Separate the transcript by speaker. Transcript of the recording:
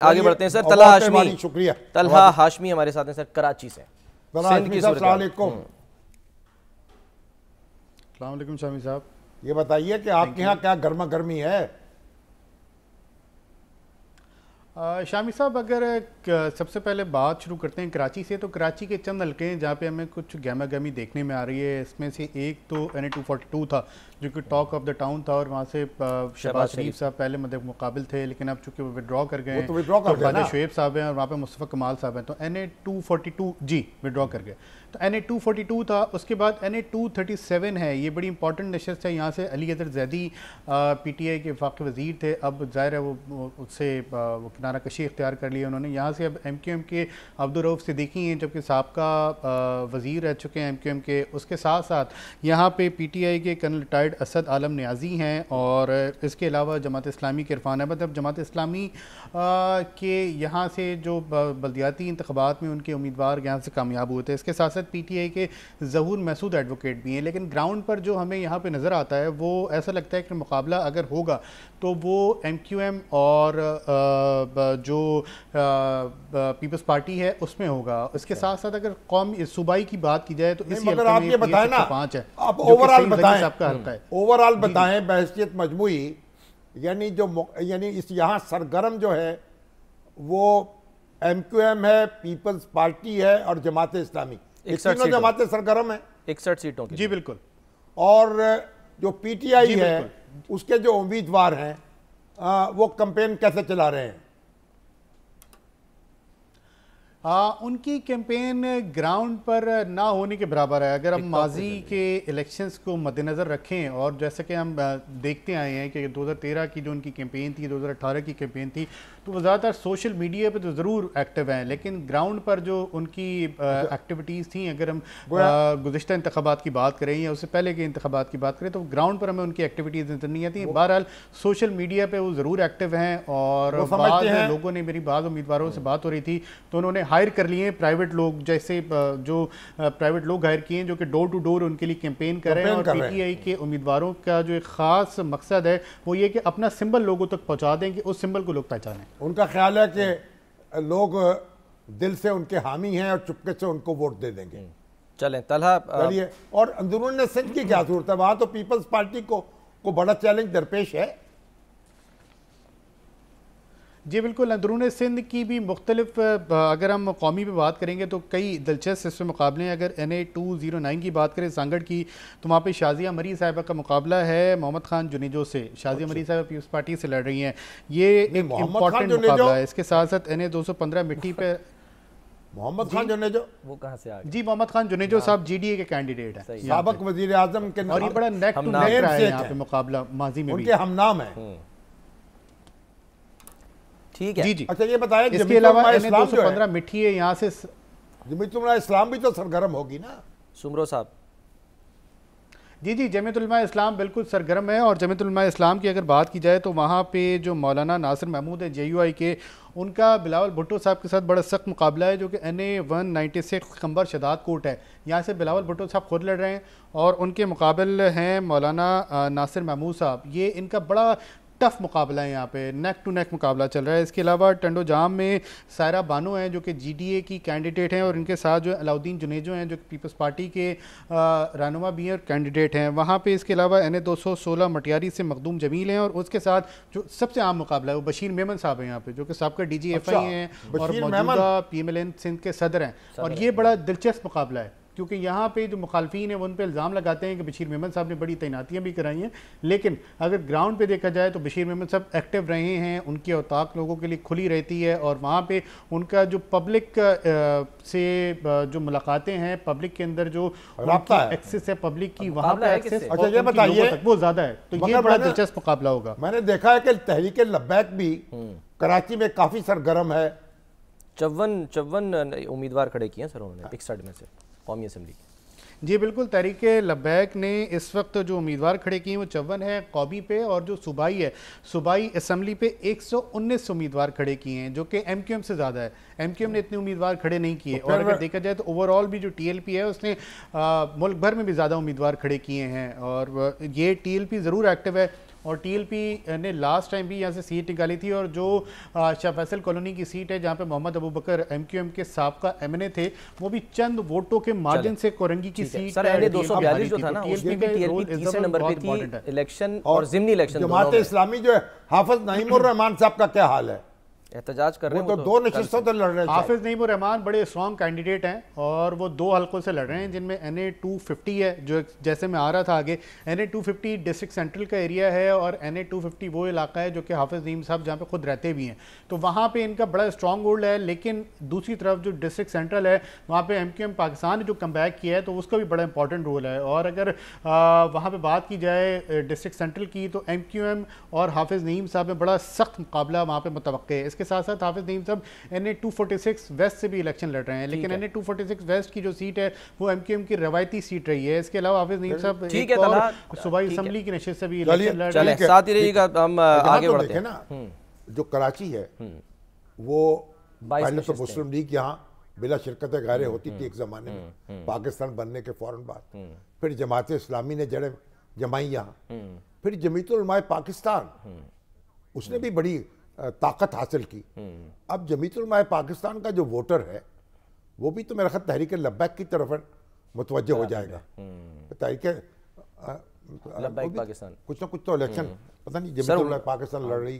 Speaker 1: आगे बढ़ते हैं सर। तलहा हाशमी,
Speaker 2: शुक्रिया।
Speaker 1: तलहा हाशमी हमारे साथ हैं सर, कराची से।
Speaker 2: सिंध की सूरत।
Speaker 3: अस्सलाम शामी साहब,
Speaker 2: ये बताइए कि आपके यहाँ क्या गर्मा गर्मी है?
Speaker 3: शामी साहब, अगर सबसे पहले बात शुरू करते हैं कराची से, तो कराची के चंद हल्के हैं जहाँ पे हमें कुछ गहमा गहमी देखने में आ रही है। इसमें से एक तो NA-242 था जो कि टॉक ऑफ द टाउन था, और वहाँ से शहबाज शरीफ साहब पहले मुकाबिल थे, लेकिन अब चूंकि वो विड्रॉ कर गए, तो शुएब साहब हैं और वहाँ पे मुस्तफ़ा कमाल साहब हैं, तो NA-242 जी विड्रॉ कर गए। तो NA-242 था। उसके बाद NA-237 है, ये बड़ी इंपॉर्टेंट नशस्त है। यहाँ से अली अजहर जैदी PTI के वफाकी वज़ीर थे, अब ज़ाहिर है वो उससे वो किनारा कशी इख्तियार कर लिया उन्होंने। यहाँ से अब MQM के अब्दुर्रऊफ़ सिद्दीकी हैं, जबकि साबका वज़ीर रह चुके हैं MQM के। उसके साथ साथ यहाँ पे PTI के कर्नल रिटायर्ड असद आलम न्याजी हैं, और इसके अलावा जमात इस्लामी के इरफान अहमद। अब जमात इस्लामी के यहाँ से जो बल्दियाती इंतख़ाबात में उनके उम्मीदवार यहाँ से कामयाब हुए थे। इसके साथ साथ PTI के ज़हूर महसूद एडवोकेट भी हैं। लेकिन ग्राउंड पर जो हमें यहाँ पे नज़र आता है, वो ऐसा लगता है कि मुकाबला अगर होगा तो वो MQM और जो पीपल्स पार्टी है उसमें होगा। इसके साथ साथ अगर कौमी सूबाई की बात की जाए तो इस
Speaker 2: मगर आप ये बताएं ना,
Speaker 3: 5 है,
Speaker 2: आप ओवरऑल बताएं,
Speaker 3: आपका हल्का है,
Speaker 2: ओवरऑल बताएं बहैसियत मजमूई, यानी इस यहाँ सरगर्म जो है वो MQM है, पीपल्स पार्टी है और जमात इस्लामी। 61 जमातें सरगर्म है
Speaker 1: 61 सीटों की।
Speaker 3: जी बिल्कुल।
Speaker 2: और जो PTI है उसके जो उम्मीदवार हैं वो कैंपेन कैसे चला रहे हैं?
Speaker 3: उनकी कैंपेन ग्राउंड पर ना होने के बराबर है। अगर हम माजी के इलेक्शंस को मद्देनज़र रखें, और जैसे कि हम देखते आए हैं कि 2013 की जो उनकी कैंपेन थी, 2018 की कैंपेन थी, तो वो ज़्यादातर सोशल मीडिया पे तो ज़रूर एक्टिव हैं, लेकिन ग्राउंड पर जो उनकी एक्टिविटीज़ थी, अगर हम गुज़िश्ता इंतख़ाबात की बात करें या उससे पहले के इंतख़ाबात की बात करें, तो ग्राउंड पर हमें उनकी एक्टिविटीज़ नज़र नहीं आती। बहरहाल सोशल मीडिया पर वो ज़रूर एक्टिव हैं, और बाद लोगों ने, मेरी बाद उम्मीदवारों से बात हो रही थी, तो उन्होंने हायर कर लिए प्राइवेट लोग, जैसे जो प्राइवेट लोग हायर किए हैं जो कि डोर टू डोर उनके लिए कैंपेन कर रहे हैं। और PTI के उम्मीदवारों का जो एक ख़ास मकसद है वो ये कि अपना सिंबल लोगों तक पहुंचा दें कि उस सिंबल को लोग पहचानें।
Speaker 2: उनका ख्याल है कि लोग दिल से उनके हामी हैं और चुपके से उनको वोट दे देंगे।
Speaker 1: चलें तलहा,
Speaker 2: चलिए। और अंदरून सिंध की क्या सूरत है? वहाँ तो पीपल्स पार्टी को बड़ा चैलेंज दरपेश है।
Speaker 3: जी बिल्कुल, अंदरून सिंध की भी मुख्तलिफ, अगर हम कौमी पे बात करेंगे तो कई दिलचस्प इसमें मुकाबले हैं। अगर NA-209 की बात करें सांगड़ की, तो वहाँ पे शाजिया मरी साहिबा का मुकाबला है मोहम्मद खान जुनेजो से। शाजिया मरी साहिबा पीपल्स पार्टी से लड़ रही हैं, ये एक इम्पॉर्टेंट मुकाबला है। इसके साथ साथ NA-215 मिट्टी पे
Speaker 2: मोहम्मद खान जुनेजो,
Speaker 1: वो कहाँ से आ गए?
Speaker 3: जी, मोहम्मद खान जुनेजो साहब GDA के कैंडिडेट हैं,
Speaker 2: साबिक वजीर आजम के,
Speaker 3: और ये बड़ा नेक टू नेक रहा है यहाँ पे मुकाबला माजी में,
Speaker 2: उनके हमनाम है।
Speaker 1: ठीक है
Speaker 3: जी जी।
Speaker 2: अच्छा ये बताएं,
Speaker 3: इसके अलावा NA-215 मिट्टी है, यहाँ से
Speaker 2: जमीयतुल इस्लाम भी तो सरगर्म होगी ना
Speaker 1: सुमरो साहब?
Speaker 3: जी जी, जमीयतुल इस्लाम बिल्कुल सरगर्म है। और जमीयतुल इस्लाम की अगर बात की जाए तो वहाँ पे जो मौलाना नासिर महमूद है JUI के, उनका बिलावल भुट्टो साहब के साथ बड़ा सख्त मुकाबला है, जो कि NA-196 खंबर शदाद कोट है। यहाँ से बिलावल भुट्टो साहब खुद लड़ रहे हैं, और उनके मुकाबल हैं मौलाना नासिर महमूद साहब। ये इनका बड़ा टफ मुकाबला है, यहाँ पे नेक टू नेक मुकाबला चल रहा है। इसके अलावा टंडो जाम में सायरा बानो हैं जो कि GDA की कैंडिडेट हैं, और इनके साथ जो अलाउद्दीन जुनेजो हैं जो कि पीपल्स पार्टी के रहनुमा भी हैं और कैंडिडेट हैं वहाँ पे। इसके अलावा NA-216 मटियारी से मखदूम जमील हैं, और उसके साथ जो सबसे आम मुकाबला है वो बशीर मेमन साहब हैं यहाँ पे, जो कि साबका DGFI हैं और मौजूदा PMLN सिंध के सदर हैं। और ये बड़ा दिलचस्प मुकाबला है, क्योंकि यहाँ पे जो मुखालफीन है वो उन पर इल्ज़ाम लगाते हैं कि बशीर मेमन साहब ने बड़ी तैनातियाँ भी कराई हैं, लेकिन अगर ग्राउंड पे देखा जाए तो बशीर मेमन साहब एक्टिव रहे हैं, उनकी औताक लोगों के लिए खुली रहती है, और वहाँ पे उनका जो पब्लिक से जो मुलाकातें हैं, पब्लिक के अंदर जो एक्सेस है पब्लिक की, वहाँ पर एक्सेस वो ज़्यादा है। तो ये बड़ा दिलचस्प मुकाबला होगा।
Speaker 2: मैंने देखा है कि तहरीक लब्बैक भी कराची में काफ़ी सरगर्म है।
Speaker 1: 54 उम्मीदवार खड़े किए हैं सर उन्होंने 61 में से कौमी असम्बली।
Speaker 3: जी बिल्कुल, तहरीक लब्बैक ने इस वक्त जो उम्मीदवार खड़े किए हैं वो 54 है कौमी पे, और जो सूबाई है, सूबाई असम्बली पे 119 उम्मीदवार खड़े किए हैं, जो कि MQM से ज़्यादा है। MQM ने इतने उम्मीदवार खड़े नहीं किए। और अगर देखा जाए तो ओवरऑल भी जो TLP है उसने मुल्क भर में भी ज़्यादा उम्मीदवार खड़े किए हैं, और ये TLP ज़रूर एक्टिव है। और टीएलपी ने लास्ट टाइम भी यहाँ से सीट निकाली थी, और जो शाह फैसल कॉलोनी की सीट है जहाँ पे मोहम्मद अबू बकर एमक्यूएम के साबका एमएनए थे, वो भी चंद वोटों के मार्जिन से कोरंगी की सीट
Speaker 1: सर एनए 242 जो था ना, उसमें भी टीएलपी तीसरे नंबर पे थी इलेक्शन और जिमनी इलेक्शन
Speaker 2: जमात इस्लामी जो है, हाफिज नईमुर रहमान साहब का क्या हाल है?
Speaker 1: एहतजाज कर रहे
Speaker 2: वो
Speaker 1: हैं,
Speaker 2: तो दो नशिस्तों से लड़ रहे थे।
Speaker 3: हाफिज नईमुर रहमान बड़े स्ट्रॉन्ग कैंडिडेट हैं और वो 2 हलकों से लड़ रहे हैं, जिनमें NA 250 है, जो जैसे मैं आ रहा था आगे, NA 250 डिस्ट्रिक्ट सेंट्रल का एरिया है, और NA 250 वो इलाका है जो कि हाफिज नईम साहब जहाँ पे खुद रहते भी हैं, तो वहाँ पे इनका बड़ा स्ट्रॉन्ग होल्ड है। लेकिन दूसरी तरफ जो डिस्ट्रिक्ट सेंट्रल है, वहाँ पे MQM पाकिस्तान ने जो कमबैक किया है, तो उसका भी बड़ा इंपॉर्टेंट रोल है। और अगर वहाँ पर बात की जाए डिस्ट्रिक्ट सेंट्रल की, तो MQM और हाफिज नईम साहब में बड़ा सख्त मुकाबला वहाँ पर मुतवक्के है। इसके साथ साथ हाफिज नईम साहब NA 246 वेस्ट से भी इलेक्शन लड़ रहे हैं, लेकिन NA 246 वेस्ट की जो सीट है वो MQM की रवायती सीट रही है। इसके अलावा हाफिज नईम साहब
Speaker 1: ठीक
Speaker 3: एक
Speaker 1: है,
Speaker 3: और
Speaker 1: तलहा,
Speaker 3: सूबाई
Speaker 1: ठीक है।
Speaker 3: असेंबली की नशिस्त से भी इलेक्शन लड़ रहे
Speaker 1: चले
Speaker 3: हैं।
Speaker 1: साथ ही रहिएगा, हम आगे बढ़ते
Speaker 2: देखें
Speaker 1: हैं।
Speaker 2: ना, जो कराची है वो
Speaker 1: 22
Speaker 2: पहले तो
Speaker 1: नशिस्तें।
Speaker 2: मुस्लिम लीग यहाँ बिला शिरकत गैर होती थी एक ज़माने में, पाकिस्तान बनने के फ़ौरन बाद। फिर जमात इस्लामी ने जड़ें जमाई यहाँ, फिर जमीयतुल उलमा पाकिस्तान, उसने भी बड़ी ताकत हासिल की। अब जमीयतुल उलमा पाकिस्तान का जो वोटर है वो भी तो मेरा ख्याल तहरीक लब्बैक की तरफ मुतवज्जह हो जाएगा। तहरीक
Speaker 1: लब्बैक पाकिस्तान
Speaker 2: कुछ ना कुछ तो इलेक्शन पता नहीं जमीयतुल उलमा पाकिस्तान लड़ रही